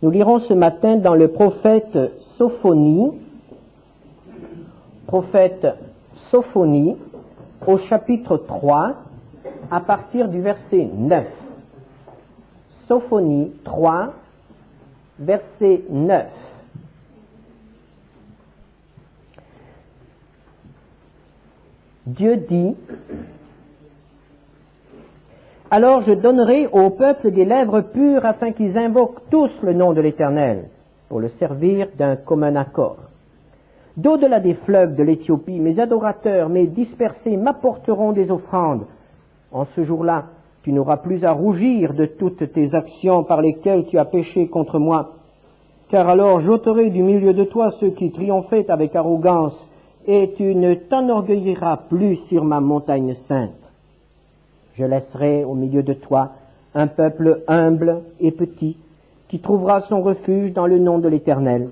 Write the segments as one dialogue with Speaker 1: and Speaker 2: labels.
Speaker 1: Nous lirons ce matin dans le prophète Sophonie, au chapitre 3, à partir du verset 9. Sophonie 3, verset 9. Dieu dit: alors je donnerai au peuple des lèvres pures afin qu'ils invoquent tous le nom de l'Éternel pour le servir d'un commun accord. D'au-delà des fleuves de l'Éthiopie, mes adorateurs, mes dispersés m'apporteront des offrandes. En ce jour-là, tu n'auras plus à rougir de toutes tes actions par lesquelles tu as péché contre moi. Car alors j'ôterai du milieu de toi ceux qui triomphaient avec arrogance, et tu ne t'enorgueilliras plus sur ma montagne sainte. Je laisserai au milieu de toi un peuple humble et petit, qui trouvera son refuge dans le nom de l'Éternel.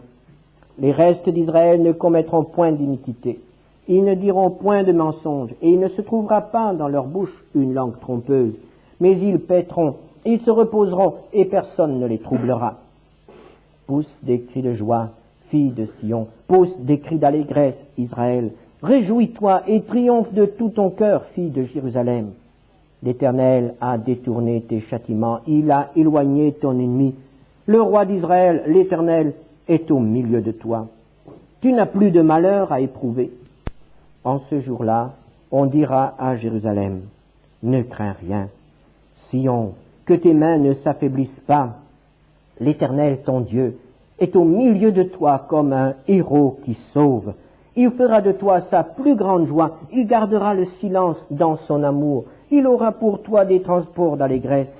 Speaker 1: Les restes d'Israël ne commettront point d'iniquité. Ils ne diront point de mensonge, et il ne se trouvera pas dans leur bouche une langue trompeuse. Mais ils paîtront, ils se reposeront, et personne ne les troublera. Pousse des cris de joie, fille de Sion, pousse des cris d'allégresse, Israël. Réjouis-toi et triomphe de tout ton cœur, fille de Jérusalem. L'Éternel a détourné tes châtiments, il a éloigné ton ennemi. Le roi d'Israël, l'Éternel, est au milieu de toi. Tu n'as plus de malheur à éprouver. En ce jour-là, on dira à Jérusalem: ne crains rien. Sion, que tes mains ne s'affaiblissent pas. L'Éternel, ton Dieu, est au milieu de toi comme un héros qui sauve. Il fera de toi sa plus grande joie, il gardera le silence dans son amour. Il aura pour toi des transports d'allégresse.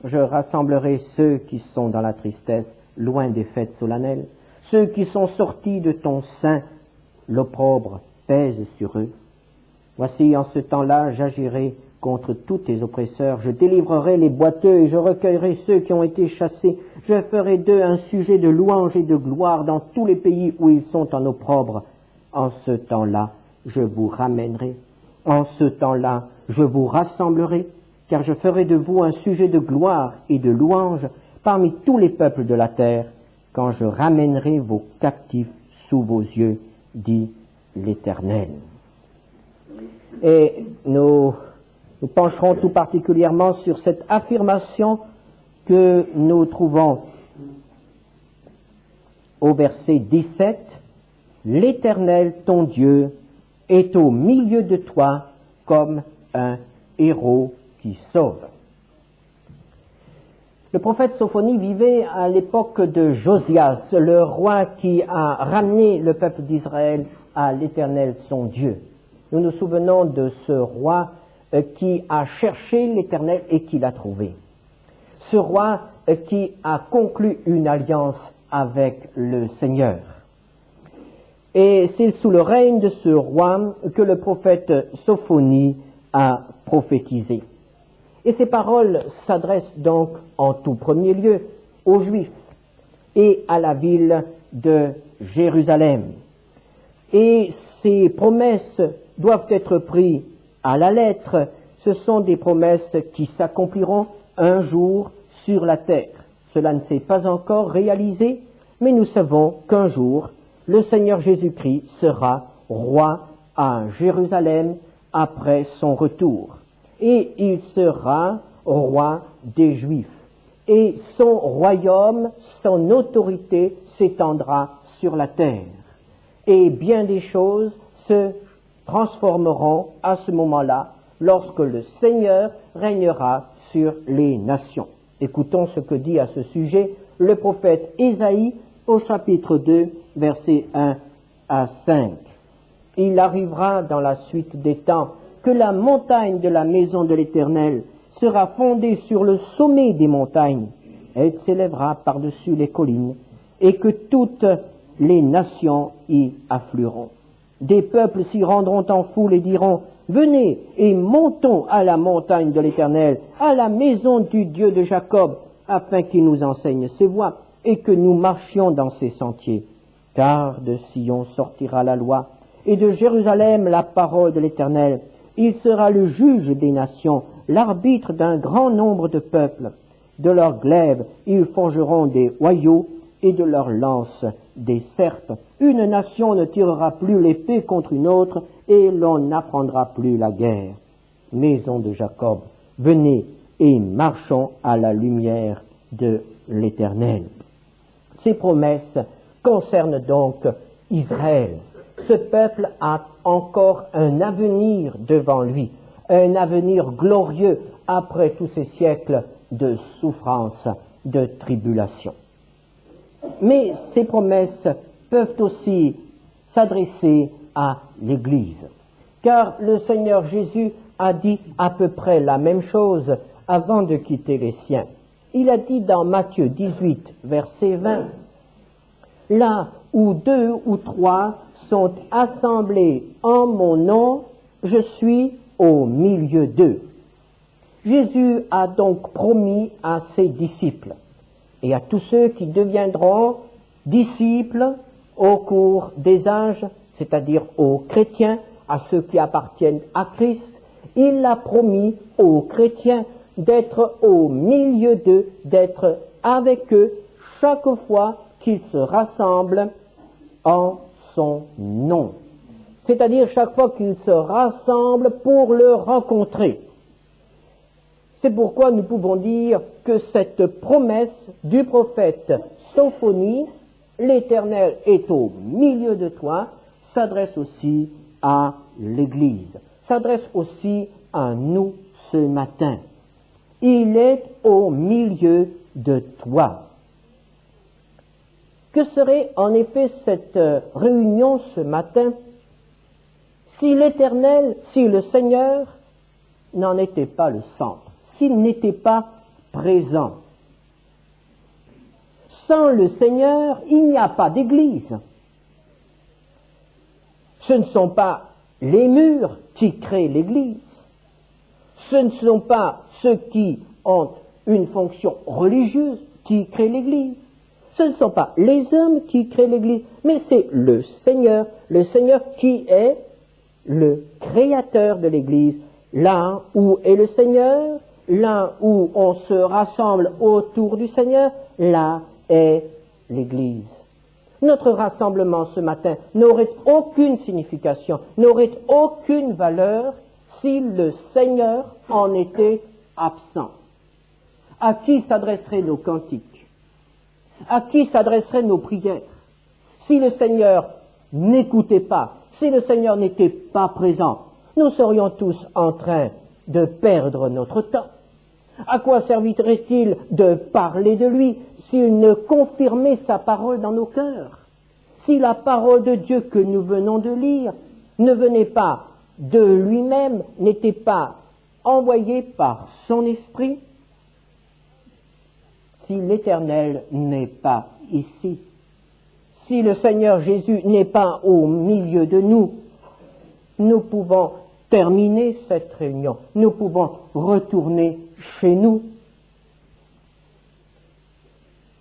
Speaker 1: Je rassemblerai ceux qui sont dans la tristesse, loin des fêtes solennelles, ceux qui sont sortis de ton sein. L'opprobre pèse sur eux. Voici, en ce temps-là, j'agirai contre tous tes oppresseurs. Je délivrerai les boiteux et je recueillerai ceux qui ont été chassés. Je ferai d'eux un sujet de louange et de gloire dans tous les pays où ils sont en opprobre. En ce temps-là, je vous ramènerai. En ce temps-là, je vous rassemblerai, car je ferai de vous un sujet de gloire et de louange parmi tous les peuples de la terre, quand je ramènerai vos captifs sous vos yeux, dit l'Éternel. Et nous pencherons tout particulièrement sur cette affirmation que nous trouvons au verset 17. L'Éternel, ton Dieu, est au milieu de toi comme un héros qui sauve. Le prophète Sophonie vivait à l'époque de Josias, le roi qui a ramené le peuple d'Israël à l'Éternel, son Dieu. Nous nous souvenons de ce roi qui a cherché l'Éternel et qui l'a trouvé. Ce roi qui a conclu une alliance avec le Seigneur. Et c'est sous le règne de ce roi que le prophète Sophonie a prophétisé. Et ces paroles s'adressent donc en tout premier lieu aux Juifs et à la ville de Jérusalem. Et ces promesses doivent être prises à la lettre. Ce sont des promesses qui s'accompliront un jour sur la terre. Cela ne s'est pas encore réalisé, mais nous savons qu'un jour, le Seigneur Jésus-Christ sera roi à Jérusalem après son retour. Et il sera roi des Juifs. Et son royaume, son autorité s'étendra sur la terre. Et bien des choses se transformeront à ce moment-là, lorsque le Seigneur régnera sur les nations. Écoutons ce que dit à ce sujet le prophète Ésaïe au chapitre 2, versets 1 à 5. Il arrivera dans la suite des temps que la montagne de la maison de l'Éternel sera fondée sur le sommet des montagnes. Elle s'élèvera par-dessus les collines, et que toutes les nations y afflueront. Des peuples s'y rendront en foule et diront: venez et montons à la montagne de l'Éternel, à la maison du Dieu de Jacob, afin qu'il nous enseigne ses voies et que nous marchions dans ses sentiers. Car de Sion sortira la loi, et de Jérusalem la parole de l'Éternel. Il sera le juge des nations, l'arbitre d'un grand nombre de peuples. de leurs glaives, ils forgeront des hoyaux, et de leurs lances des serpes. Une nation ne tirera plus l'épée contre une autre, et l'on n'apprendra plus la guerre. Maison de Jacob, venez et marchons à la lumière de l'Éternel. Ces promesses concernent donc Israël. Ce peuple a encore un avenir devant lui, un avenir glorieux après tous ces siècles de souffrance, de tribulation. Mais ces promesses peuvent aussi s'adresser à l'Église, car le Seigneur Jésus a dit à peu près la même chose avant de quitter les siens. Il a dit dans Matthieu 18, verset 20, « Là où 2 ou 3 sont assemblés en mon nom, je suis au milieu d'eux. » Jésus a donc promis à ses disciples et à tous ceux qui deviendront disciples au cours des âges, c'est-à-dire aux chrétiens, à ceux qui appartiennent à Christ, il a promis aux chrétiens d'être au milieu d'eux, d'être avec eux chaque fois qu'ils se rassemblent en son nom. C'est-à-dire chaque fois qu'ils se rassemblent pour le rencontrer. C'est pourquoi nous pouvons dire que cette promesse du prophète Sophonie, l'Éternel est au milieu de toi, s'adresse aussi à l'Église, s'adresse aussi à nous ce matin. Il est au milieu de toi. Que serait en effet cette réunion ce matin si l'Éternel, si le Seigneur n'en était pas le centre, s'il n'était pas présent? Sans le Seigneur, il n'y a pas d'église. Ce ne sont pas les murs qui créent l'église. Ce ne sont pas ceux qui ont une fonction religieuse qui créent l'église. Ce ne sont pas les hommes qui créent l'église, mais c'est le Seigneur qui est le créateur de l'église. Là où est le Seigneur, là où on se rassemble autour du Seigneur, là est l'Église. Notre rassemblement ce matin n'aurait aucune signification, n'aurait aucune valeur si le Seigneur en était absent. À qui s'adresseraient nos cantiques? À qui s'adresseraient nos prières? Si le Seigneur n'écoutait pas, si le Seigneur n'était pas présent, nous serions tous en train de perdre notre temps. À quoi servirait-il de parler de lui s'il ne confirmait sa parole dans nos cœurs? Si la parole de Dieu que nous venons de lire ne venait pas de lui-même, n'était pas envoyée par son esprit? Si l'Éternel n'est pas ici, si le Seigneur Jésus n'est pas au milieu de nous, nous pouvons terminer cette réunion, nous pouvons retourner chez nous.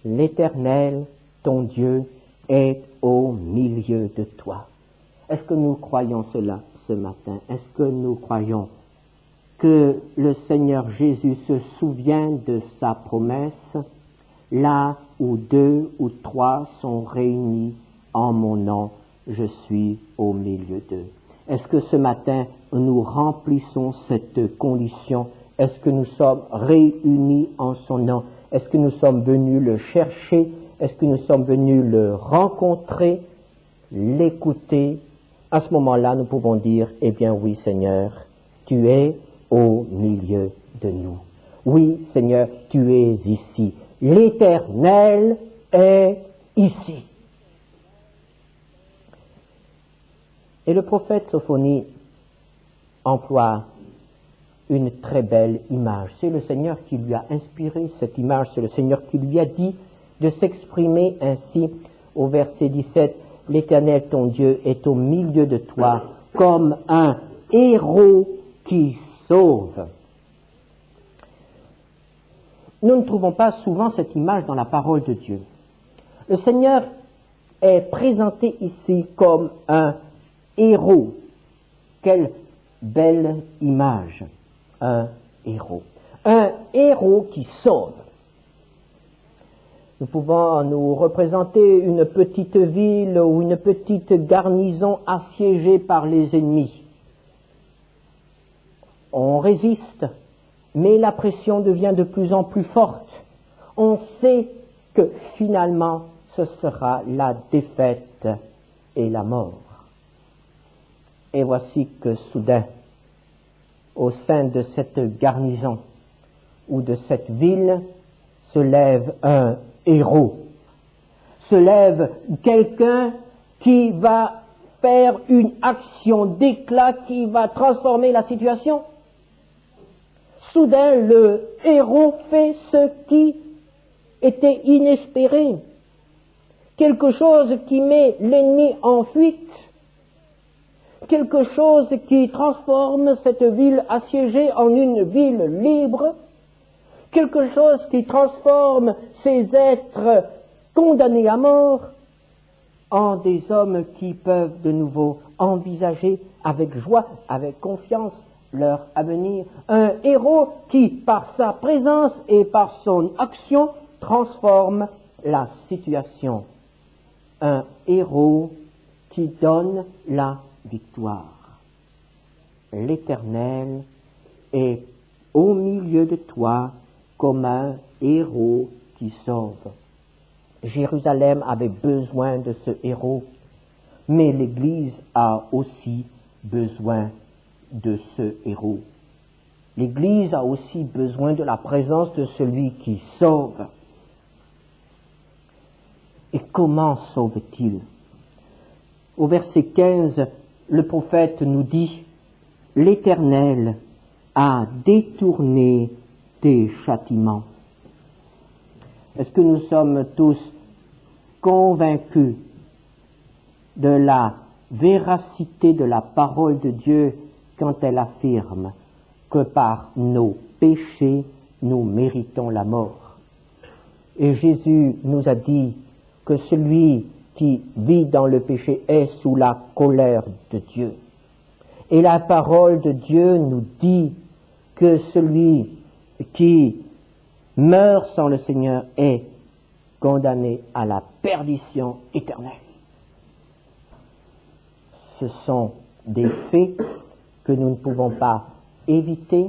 Speaker 1: L'Éternel, ton Dieu, est au milieu de toi. Est-ce que nous croyons cela ce matin? Est-ce que nous croyons que le Seigneur Jésus se souvient de sa promesse? Là où 2 ou 3 sont réunis en mon nom, je suis au milieu d'eux. Est-ce que ce matin, nous remplissons cette condition? Est-ce que nous sommes réunis en son nom? Est-ce que nous sommes venus le chercher? Est-ce que nous sommes venus le rencontrer, l'écouter? À ce moment-là, nous pouvons dire, eh bien oui Seigneur, tu es au milieu de nous. Oui Seigneur, tu es ici. L'Éternel est ici. Et le prophète Sophonie emploie une très belle image. C'est le Seigneur qui lui a inspiré cette image, c'est le Seigneur qui lui a dit de s'exprimer ainsi au verset 17. L'Éternel ton Dieu est au milieu de toi comme un héros qui sauve. Nous ne trouvons pas souvent cette image dans la parole de Dieu. Le Seigneur est présenté ici comme un héros. Quelle belle image, un héros. Un héros qui sauve. Nous pouvons nous représenter une petite ville ou une petite garnison assiégée par les ennemis. On résiste, mais la pression devient de plus en plus forte. On sait que finalement, ce sera la défaite et la mort. Et voici que soudain, au sein de cette garnison ou de cette ville, se lève un héros, se lève quelqu'un qui va faire une action d'éclat qui va transformer la situation. Soudain, le héros fait ce qui était inespéré, quelque chose qui met l'ennemi en fuite, quelque chose qui transforme cette ville assiégée en une ville libre, quelque chose qui transforme ces êtres condamnés à mort en des hommes qui peuvent de nouveau envisager avec joie, avec confiance leur avenir. Un héros qui, par sa présence et par son action, transforme la situation. Un héros qui donne la victoire. L'Éternel est au milieu de toi comme un héros qui sauve. Jérusalem avait besoin de ce héros, mais l'Église a aussi besoin de ce héros. L'Église a aussi besoin de la présence de celui qui sauve. Et comment sauve-t-il? Au verset 15, le prophète nous dit « L'Éternel a détourné tes châtiments. » Est-ce que nous sommes tous convaincus de la véracité de la parole de Dieu quand elle affirme que par nos péchés, nous méritons la mort? Et Jésus nous a dit que celui qui vit dans le péché est sous la colère de Dieu. Et la parole de Dieu nous dit que celui qui meurt sans le Seigneur est condamné à la perdition éternelle. Ce sont des faits que nous ne pouvons pas éviter.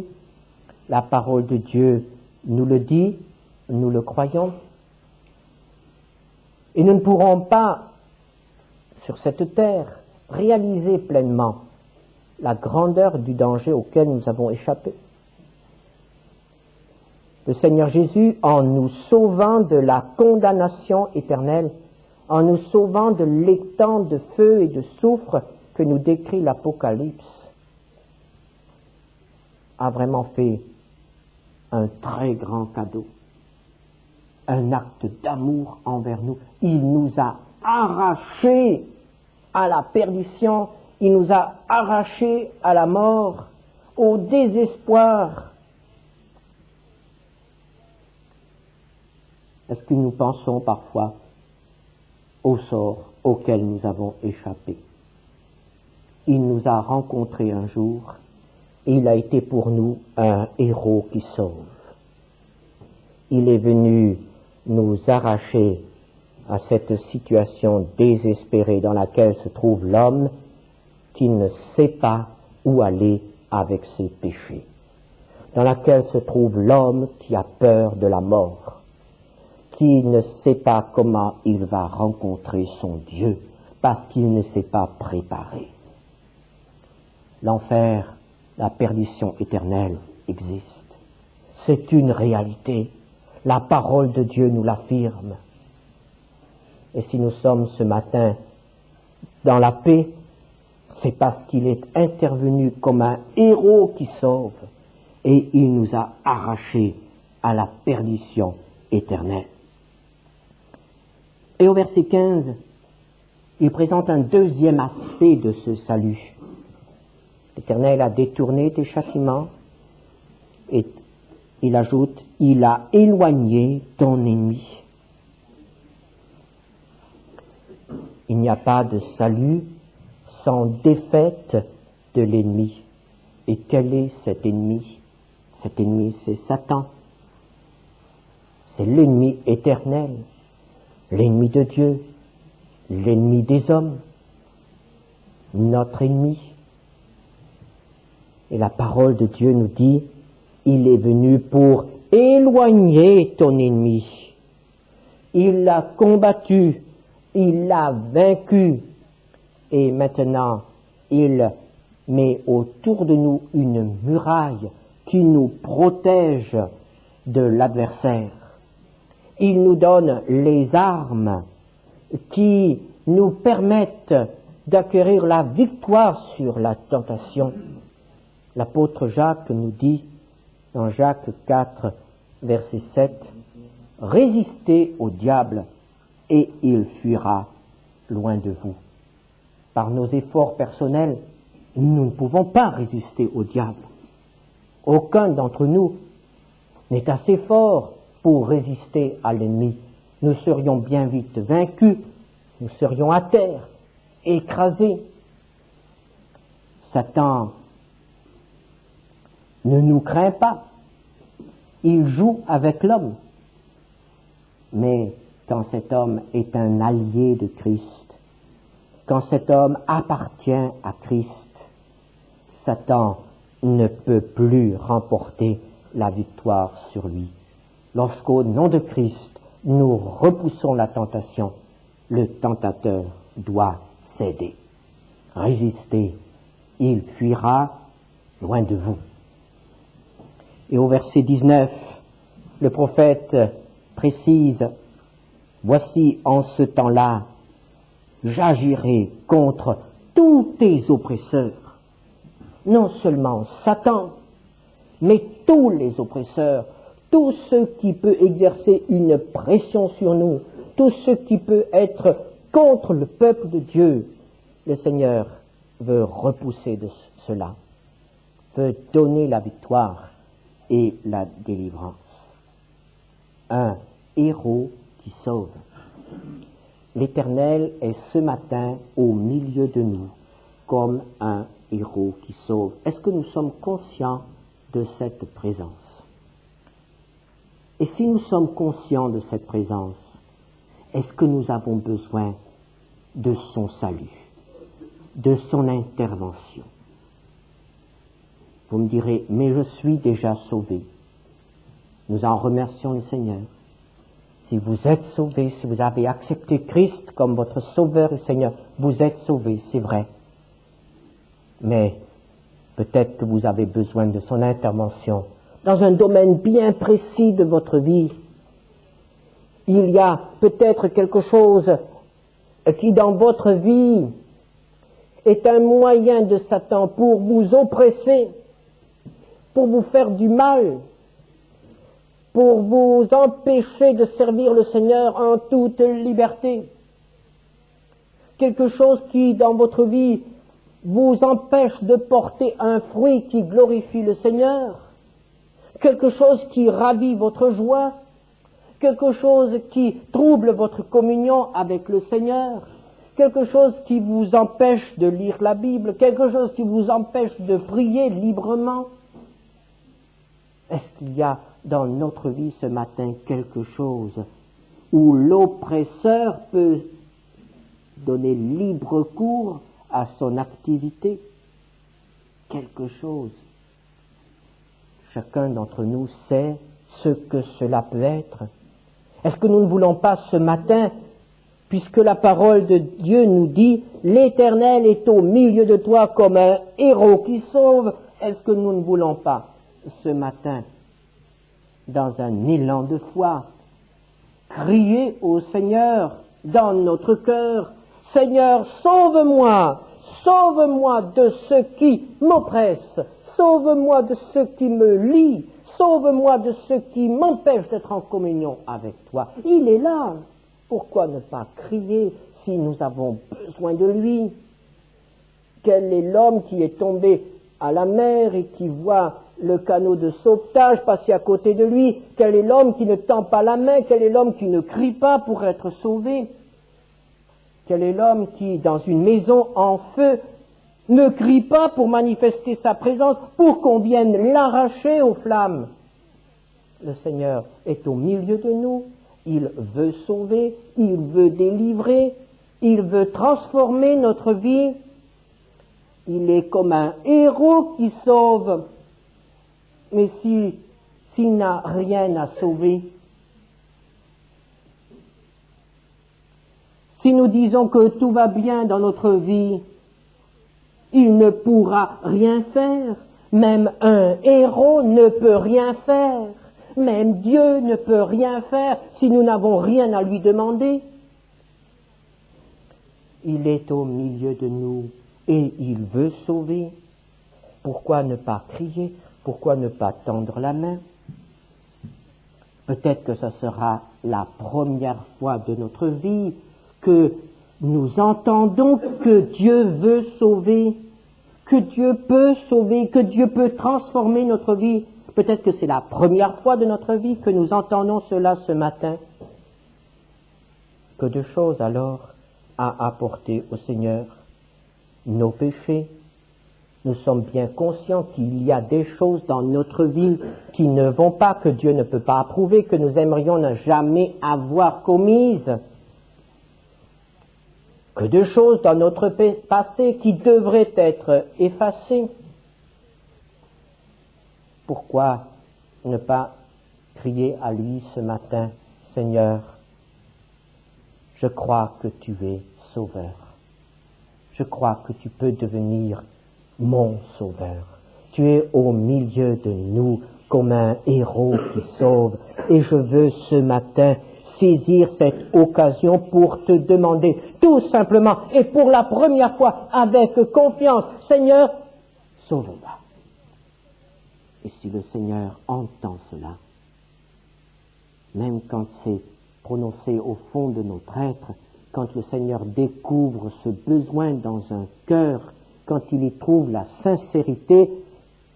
Speaker 1: La parole de Dieu nous le dit, nous le croyons. Et nous ne pourrons pas, sur cette terre, réaliser pleinement la grandeur du danger auquel nous avons échappé. Le Seigneur Jésus, en nous sauvant de la condamnation éternelle, en nous sauvant de l'étang de feu et de soufre que nous décrit l'Apocalypse, a vraiment fait un très grand cadeau, un acte d'amour envers nous. Il nous a arrachés à la perdition, il nous a arrachés à la mort, au désespoir. Est-ce que nous pensons parfois au sort auquel nous avons échappé? Il nous a rencontrés un jour, et il a été pour nous un héros qui sauve. Il est venu nous arracher à cette situation désespérée dans laquelle se trouve l'homme qui ne sait pas où aller avec ses péchés, dans laquelle se trouve l'homme qui a peur de la mort, qui ne sait pas comment il va rencontrer son Dieu, parce qu'il ne s'est pas préparé. L'enfer, la perdition éternelle existe. C'est une réalité. La parole de Dieu nous l'affirme. Et si nous sommes ce matin dans la paix, c'est parce qu'il est intervenu comme un héros qui sauve, et il nous a arrachés à la perdition éternelle. Et au verset 15, il présente un deuxième aspect de ce salut. L'Éternel a détourné tes châtiments, et il ajoute, il a éloigné ton ennemi. Il n'y a pas de salut sans défaite de l'ennemi. Et quel est cet ennemi? Cet ennemi, c'est Satan. C'est l'ennemi éternel. l'ennemi de Dieu, l'ennemi des hommes, notre ennemi. Et la parole de Dieu nous dit, il est venu pour éloigner ton ennemi. Il l'a combattu, il l'a vaincu, et maintenant il met autour de nous une muraille qui nous protège de l'adversaire. Il nous donne les armes qui nous permettent d'acquérir la victoire sur la tentation. L'apôtre Jacques nous dit, dans Jacques 4, verset 7, « Résistez au diable et il fuira loin de vous. » Par nos efforts personnels, nous ne pouvons pas résister au diable. Aucun d'entre nous n'est assez fort pour résister à l'ennemi. Nous serions bien vite vaincus, nous serions à terre, écrasés. Satan ne nous craint pas. Il joue avec l'homme. Mais quand cet homme est un allié de Christ, quand cet homme appartient à Christ, Satan ne peut plus remporter la victoire sur lui. Lorsqu'au nom de Christ, nous repoussons la tentation, le tentateur doit céder. Résistez, il fuira loin de vous. Et au verset 19, le prophète précise, « Voici en ce temps-là, j'agirai contre tous tes oppresseurs. » Non seulement Satan, mais tous les oppresseurs, tout ce qui peut exercer une pression sur nous, tout ce qui peut être contre le peuple de Dieu, le Seigneur veut repousser de cela, veut donner la victoire et la délivrance. Un héros qui sauve. L'Éternel est ce matin au milieu de nous comme un héros qui sauve. Est-ce que nous sommes conscients de cette présence? Et si nous sommes conscients de cette présence, est-ce que nous avons besoin de son salut, de son intervention? Vous me direz, mais je suis déjà sauvé. Nous en remercions le Seigneur. Si vous êtes sauvé, si vous avez accepté Christ comme votre Sauveur et Seigneur, vous êtes sauvé, c'est vrai. Mais peut-être que vous avez besoin de son intervention dans un domaine bien précis de votre vie. Il y a peut-être quelque chose qui dans votre vie est un moyen de Satan pour vous oppresser, pour vous faire du mal, pour vous empêcher de servir le Seigneur en toute liberté. Quelque chose qui, dans votre vie, vous empêche de porter un fruit qui glorifie le Seigneur. Quelque chose qui ravit votre joie. Quelque chose qui trouble votre communion avec le Seigneur. Quelque chose qui vous empêche de lire la Bible. Quelque chose qui vous empêche de prier librement. Est-ce qu'il y a dans notre vie ce matin quelque chose où l'oppresseur peut donner libre cours à son activité? Quelque chose. Chacun d'entre nous sait ce que cela peut être. Est-ce que nous ne voulons pas ce matin, puisque la parole de Dieu nous dit « L'Éternel est au milieu de toi comme un héros qui sauve », est-ce que nous ne voulons pas ce matin, dans un élan de foi, crier au Seigneur dans notre cœur, « Seigneur, sauve-moi, sauve-moi de ce qui m'oppresse, sauve-moi de ce qui me lie, sauve-moi de ce qui m'empêche d'être en communion avec toi. » Il est là. Pourquoi ne pas crier si nous avons besoin de lui? Quel est l'homme qui est tombé à la mer et qui voit le canot de sauvetage passer à côté de lui? Quel est l'homme qui ne tend pas la main? Quel est l'homme qui ne crie pas pour être sauvé? Quel est l'homme qui, dans une maison en feu, ne crie pas pour manifester sa présence, pour qu'on vienne l'arracher aux flammes? Le Seigneur est au milieu de nous, Il veut sauver, il veut délivrer, il veut transformer notre vie. Il est comme un héros qui sauve. Mais s'il n'a rien à sauver, si nous disons que tout va bien dans notre vie, il ne pourra rien faire. Même un héros ne peut rien faire. Même Dieu ne peut rien faire si nous n'avons rien à lui demander. Il est au milieu de nous et il veut sauver. Pourquoi ne pas crier? Pourquoi ne pas tendre la main? Peut-être que ce sera la première fois de notre vie que nous entendons que Dieu veut sauver, que Dieu peut sauver, que Dieu peut transformer notre vie. Peut-être que c'est la première fois de notre vie que nous entendons cela ce matin. Que de choses alors à apporter au Seigneur. Nos péchés. Nous sommes bien conscients qu'il y a des choses dans notre vie qui ne vont pas, que Dieu ne peut pas approuver, que nous aimerions ne jamais avoir commises. Que de choses dans notre passé qui devraient être effacées. Pourquoi ne pas crier à lui ce matin, Seigneur, je crois que tu es sauveur. Je crois que tu peux devenir mon sauveur. Tu es au milieu de nous comme un héros qui sauve. Et je veux ce matin saisir cette occasion pour te demander tout simplement et pour la première fois avec confiance, Seigneur, sauve-moi. Et si le Seigneur entend cela, même quand c'est prononcé au fond de notre être, quand le Seigneur découvre ce besoin dans un cœur, quand il y trouve la sincérité,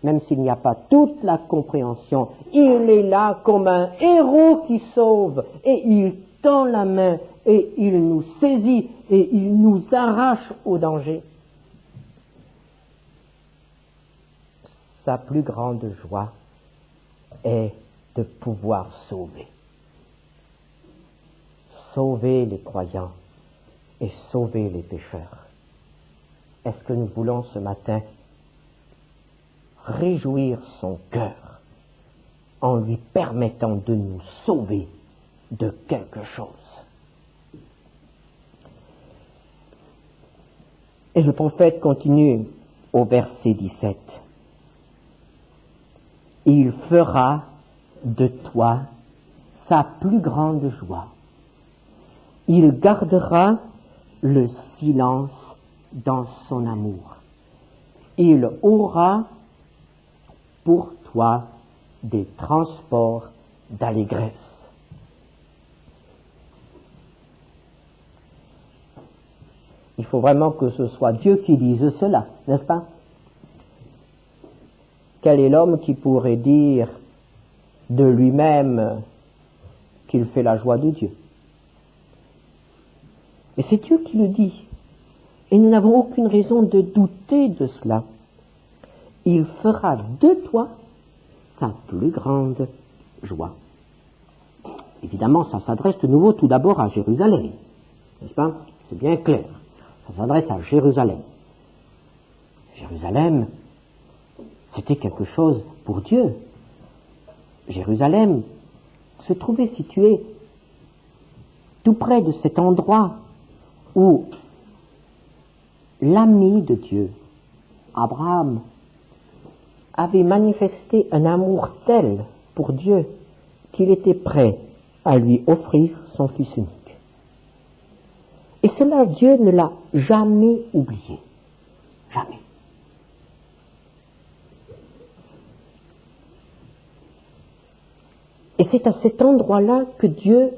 Speaker 1: même s'il n'y a pas toute la compréhension, il est là comme un héros qui sauve, et il tend la main, et il nous saisit, et il nous arrache au danger. Sa plus grande joie est de pouvoir sauver. Sauver les croyants et sauver les pécheurs. Est-ce que nous voulons ce matin réjouir son cœur en lui permettant de nous sauver de quelque chose? Et le prophète continue au verset 17. Il fera de toi sa plus grande joie. Il gardera le silence dans son amour. Il aura pour toi des transports d'allégresse. Il faut vraiment que ce soit Dieu qui dise cela, n'est-ce pas? Quel est l'homme qui pourrait dire de lui-même qu'il fait la joie de Dieu? Mais c'est Dieu qui le dit. Et nous n'avons aucune raison de douter de cela. Il fera de toi sa plus grande joie. Évidemment, ça s'adresse de nouveau tout d'abord à Jérusalem. N'est-ce pas? C'est bien clair. Ça s'adresse à Jérusalem. Jérusalem, c'était quelque chose pour Dieu. Jérusalem se trouvait situé tout près de cet endroit où l'ami de Dieu, Abraham, avait manifesté un amour tel pour Dieu qu'il était prêt à lui offrir son fils unique. Et cela, Dieu ne l'a jamais oublié. Jamais. Et c'est à cet endroit-là que Dieu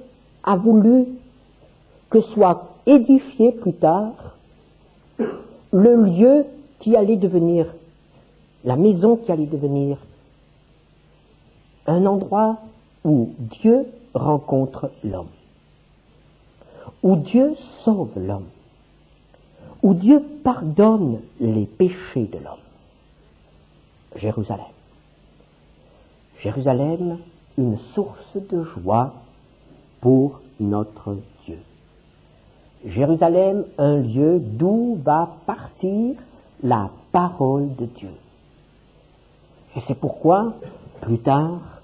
Speaker 1: a voulu que soit édifié plus tard le lieu qui allait devenir, la maison qui allait devenir un endroit où Dieu rencontre l'homme, où Dieu sauve l'homme, où Dieu pardonne les péchés de l'homme. Jérusalem. Jérusalem, une source de joie pour notre Dieu. Jérusalem, un lieu d'où va partir la parole de Dieu. Et c'est pourquoi, plus tard,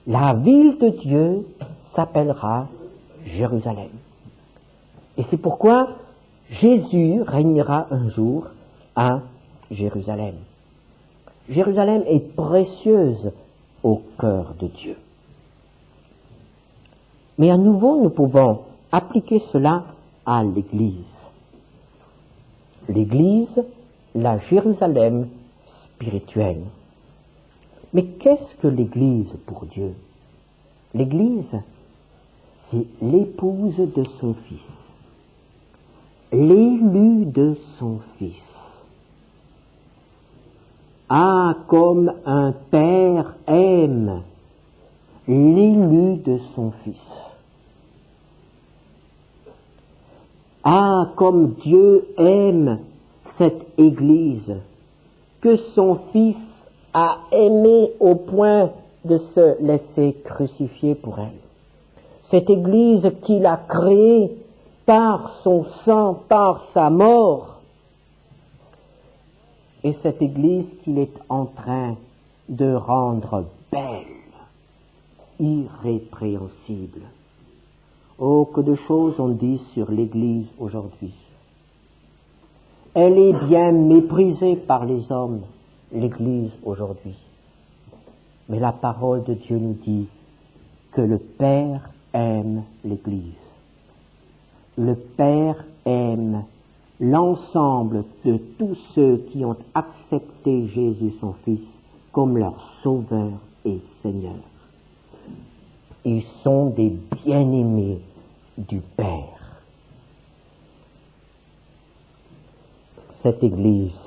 Speaker 1: la ville de Dieu s'appellera Jérusalem. Et c'est pourquoi Jésus régnera un jour à Jérusalem. Jérusalem est précieuse au cœur de Dieu. Mais à nouveau, nous pouvons appliquer cela à l'Église. L'Église, la Jérusalem spirituelle. Mais qu'est-ce que l'Église pour Dieu? L'Église, c'est l'épouse de son Fils, l'élu de son Fils. Ah, comme un père aime l'élu de son Fils. Ah, comme Dieu aime cette Église, que son Fils a aimé au point de se laisser crucifier pour elle. Cette Église qu'il a créée par son sang, par sa mort, et cette Église qu'il est en train de rendre belle, irrépréhensible. Oh, que de choses on dit sur l'Église aujourd'hui. Elle est bien méprisée par les hommes, l'Église aujourd'hui. Mais la parole de Dieu nous dit que le Père aime l'Église. Le Père aime l'ensemble de tous ceux qui ont accepté Jésus son Fils comme leur Sauveur et Seigneur. Ils sont des bien-aimés du Père. Cette Église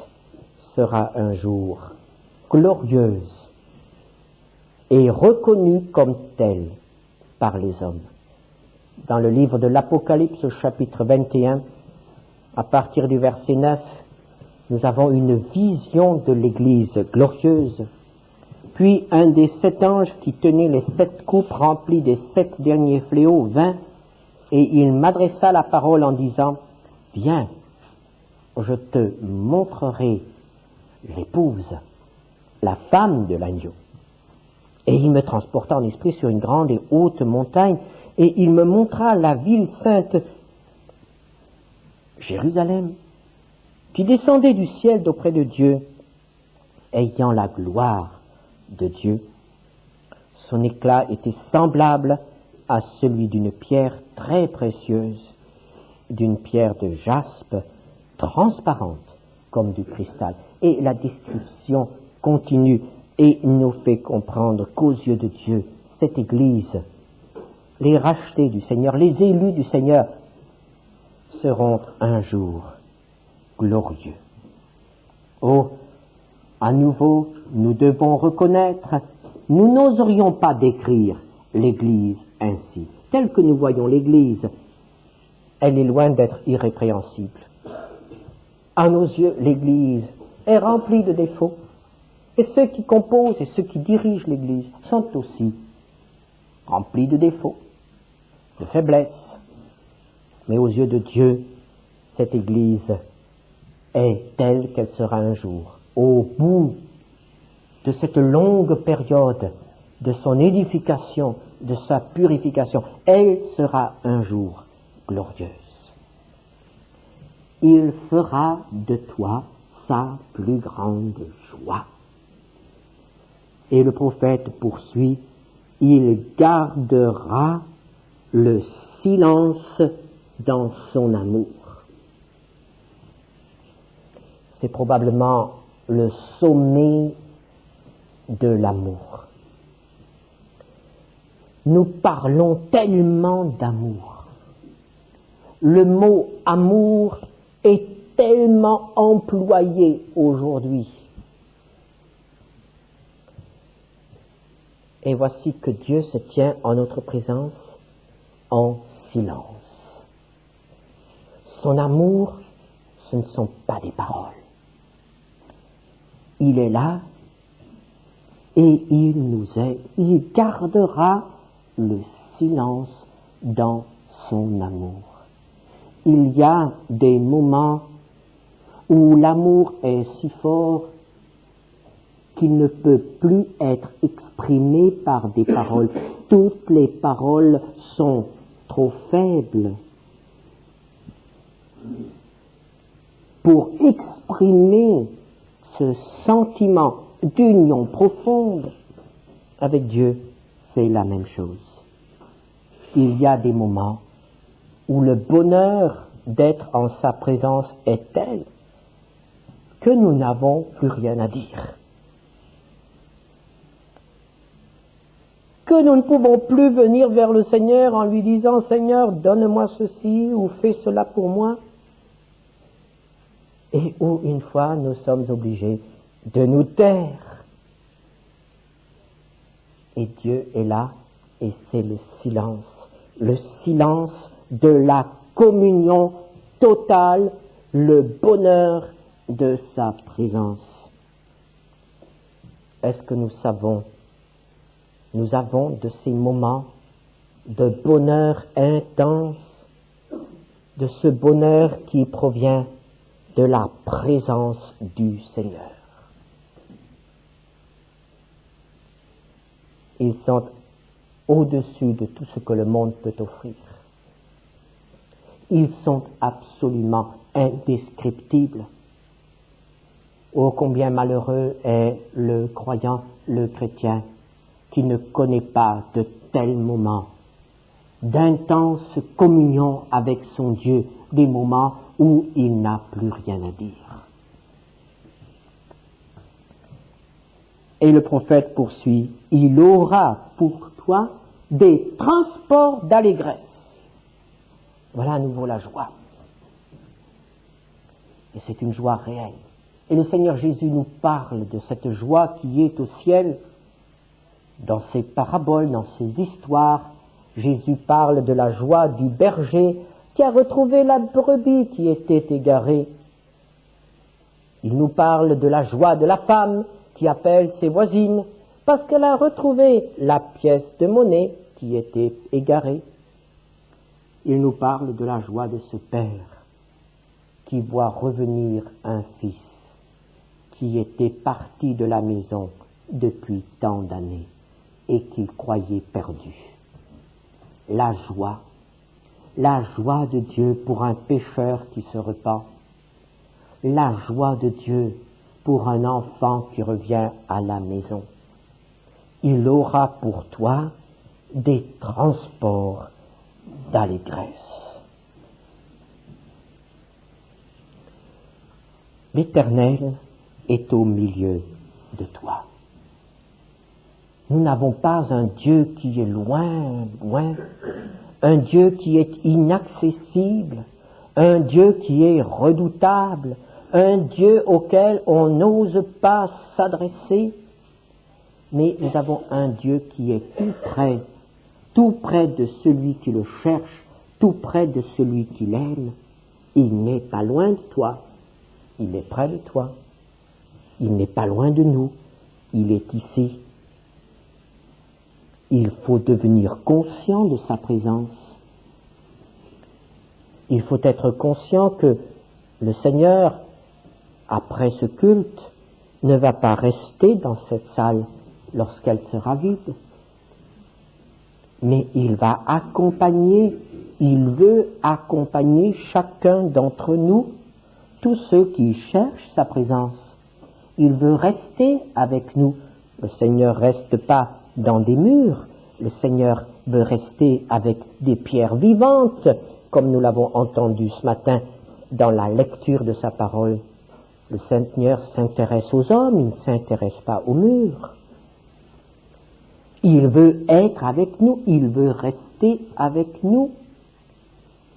Speaker 1: sera un jour glorieuse et reconnue comme telle par les hommes. Dans le livre de l'Apocalypse, chapitre 21, à partir du verset 9, nous avons une vision de l'Église glorieuse. Puis un des 7 anges qui tenait les 7 coupes remplies des 7 derniers fléaux vint, et il m'adressa la parole en disant, « Viens, je te montrerai l'épouse, la femme de l'agneau. » Et il me transporta en esprit sur une grande et haute montagne, et il me montra la ville sainte, Jérusalem, qui descendait du ciel d'auprès de Dieu, ayant la gloire de Dieu. Son éclat était semblable à celui d'une pierre très précieuse, d'une pierre de jaspe transparente comme du cristal. Et la description continue et nous fait comprendre qu'aux yeux de Dieu, cette Église, les rachetés du Seigneur, les élus du Seigneur, seront un jour glorieux. Oh, à nouveau, nous devons reconnaître, nous n'oserions pas décrire l'Église ainsi. Telle que nous voyons l'Église, elle est loin d'être irrépréhensible. À nos yeux, l'Église est remplie de défauts. Et ceux qui composent et ceux qui dirigent l'Église sont aussi remplis de défauts, de faiblesses. Mais aux yeux de Dieu, cette Église est telle qu'elle sera un jour. Au bout de cette longue période de son édification, de sa purification, elle sera un jour glorieuse. Il fera de toi sa plus grande joie. Et le prophète poursuit, il gardera le silence dans son amour. C'est probablement le sommet de l'amour. Nous parlons tellement d'amour. Le mot amour est tellement employé aujourd'hui. Et voici que Dieu se tient en notre présence en silence. Son amour, ce ne sont pas des paroles. Il est là et il nous aide. Il gardera le silence dans son amour. Il y a des moments où l'amour est si fort qu'il ne peut plus être exprimé par des paroles. Toutes les paroles sont trop faibles pour exprimer ce sentiment d'union profonde avec Dieu. C'est la même chose. Il y a des moments où le bonheur d'être en sa présence est tel que nous n'avons plus rien à dire. Que nous ne pouvons plus venir vers le Seigneur en lui disant « Seigneur, donne-moi ceci ou fais cela pour moi ». Et où, une fois, nous sommes obligés de nous taire. Et Dieu est là, et c'est le silence de la communion totale, le bonheur de sa présence. Est-ce que nous avons de ces moments de bonheur intense, de ce bonheur qui provient de la présence du Seigneur. Ils sont au-dessus de tout ce que le monde peut offrir. Ils sont absolument indescriptibles. Oh, combien malheureux est le croyant, le chrétien, qui ne connaît pas de tels moments d'intense communion avec son Dieu, des moments où il n'a plus rien à dire. Et le prophète poursuit, il aura pour toi des transports d'allégresse. Voilà à nouveau la joie. Et c'est une joie réelle. Et le Seigneur Jésus nous parle de cette joie qui est au ciel. Dans ses paraboles, dans ses histoires, Jésus parle de la joie du berger qui a retrouvé la brebis qui était égarée. Il nous parle de la joie de la femme qui appelle ses voisines parce qu'elle a retrouvé la pièce de monnaie qui était égarée. Il nous parle de la joie de ce père qui voit revenir un fils qui était parti de la maison depuis tant d'années et qu'il croyait perdu. La joie de Dieu pour un pécheur qui se repent, la joie de Dieu pour un enfant qui revient à la maison. Il aura pour toi des transports d'allégresse. L'Éternel est au milieu de toi. Nous n'avons pas un Dieu qui est loin, loin, un Dieu qui est inaccessible, un Dieu qui est redoutable, un Dieu auquel on n'ose pas s'adresser, mais nous avons un Dieu qui est tout près de celui qui le cherche, tout près de celui qui l'aime. Il n'est pas loin de toi, il est près de toi, il n'est pas loin de nous, il est ici. Il faut devenir conscient de sa présence. Il faut être conscient que le Seigneur, après ce culte, ne va pas rester dans cette salle lorsqu'elle sera vide. Mais il va accompagner, il veut accompagner chacun d'entre nous, tous ceux qui cherchent sa présence. Il veut rester avec nous. Le Seigneur reste pas dans des murs. Le Seigneur veut rester avec des pierres vivantes, comme nous l'avons entendu ce matin dans la lecture de sa parole. Le Seigneur s'intéresse aux hommes, il ne s'intéresse pas aux murs. Il veut être avec nous, il veut rester avec nous,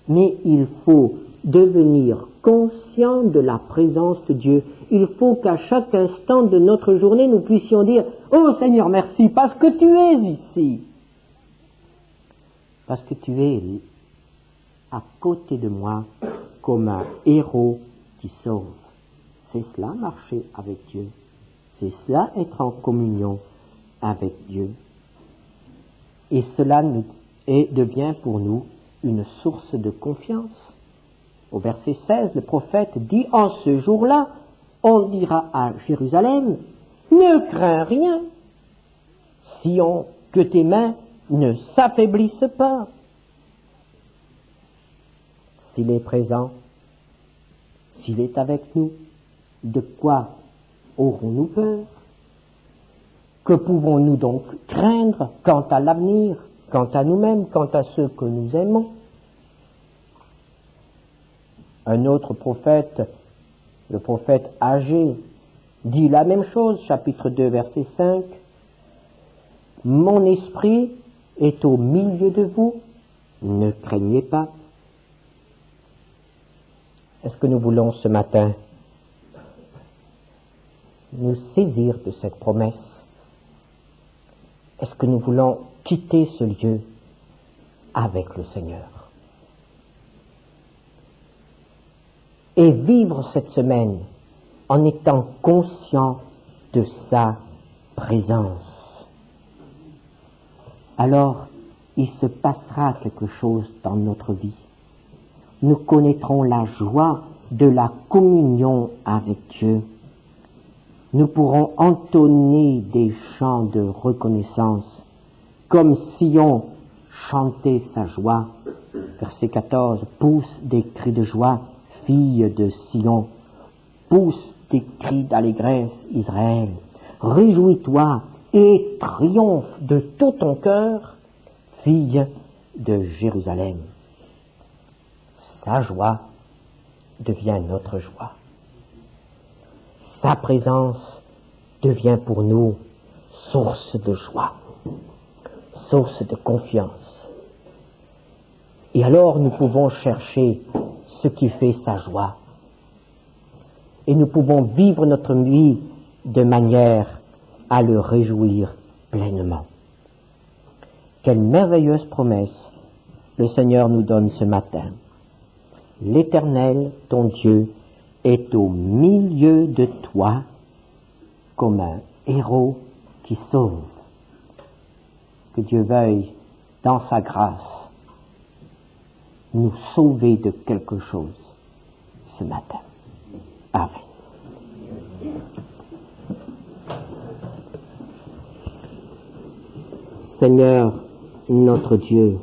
Speaker 1: mais il faut devenir conscient de la présence de Dieu. Il faut qu'à chaque instant de notre journée, nous puissions dire « Oh Seigneur, merci, parce que tu es ici. Parce que tu es à côté de moi comme un héros qui sauve. » C'est cela, marcher avec Dieu. C'est cela, être en communion avec Dieu. et cela devient pour nous une source de confiance. Au verset 16, le prophète dit, en ce jour-là, on dira à Jérusalem, ne crains rien, Sion, que tes mains ne s'affaiblissent pas. S'il est présent, s'il est avec nous, de quoi aurons-nous peur? Que pouvons-nous donc craindre quant à l'avenir, quant à nous-mêmes, quant à ceux que nous aimons? Un autre prophète, le prophète Agé, dit la même chose, chapitre 2, verset 5. Mon esprit est au milieu de vous, ne craignez pas. Est-ce que nous voulons ce matin nous saisir de cette promesse? Est-ce que nous voulons quitter ce lieu avec le Seigneur et vivre cette semaine en étant conscient de sa présence? Alors, il se passera quelque chose dans notre vie. Nous connaîtrons la joie de la communion avec Dieu. Nous pourrons entonner des chants de reconnaissance, comme Sion chantait sa joie. Verset 14, pousse des cris de joie, fille de Sion, pousse des cris d'allégresse, Israël. Réjouis-toi et triomphe de tout ton cœur, fille de Jérusalem. Sa joie devient notre joie. Sa présence devient pour nous source de joie, source de confiance. Et alors nous pouvons chercher ce qui fait sa joie. Et nous pouvons vivre notre vie de manière à le réjouir pleinement. Quelle merveilleuse promesse le Seigneur nous donne ce matin. L'Éternel, ton Dieu, est au milieu de toi comme un héros qui sauve. Que Dieu veuille, dans sa grâce, nous sauver de quelque chose ce matin. Amen. Seigneur, notre Dieu,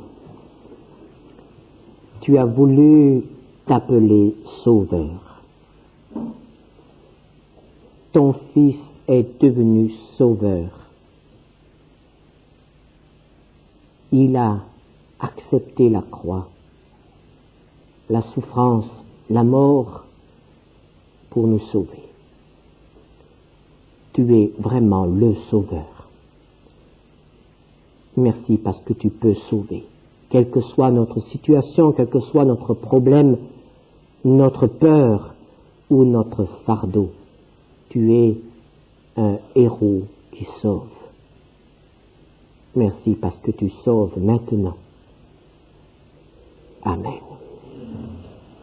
Speaker 1: tu as voulu t'appeler Sauveur. Ton Fils est devenu Sauveur. Il a accepté la croix, la souffrance, la mort pour nous sauver. Tu es vraiment le Sauveur. Merci parce que tu peux sauver. Quelle que soit notre situation, quel que soit notre problème, notre peur ou notre fardeau, tu es un héros qui sauve. Merci parce que tu sauves maintenant. Amen.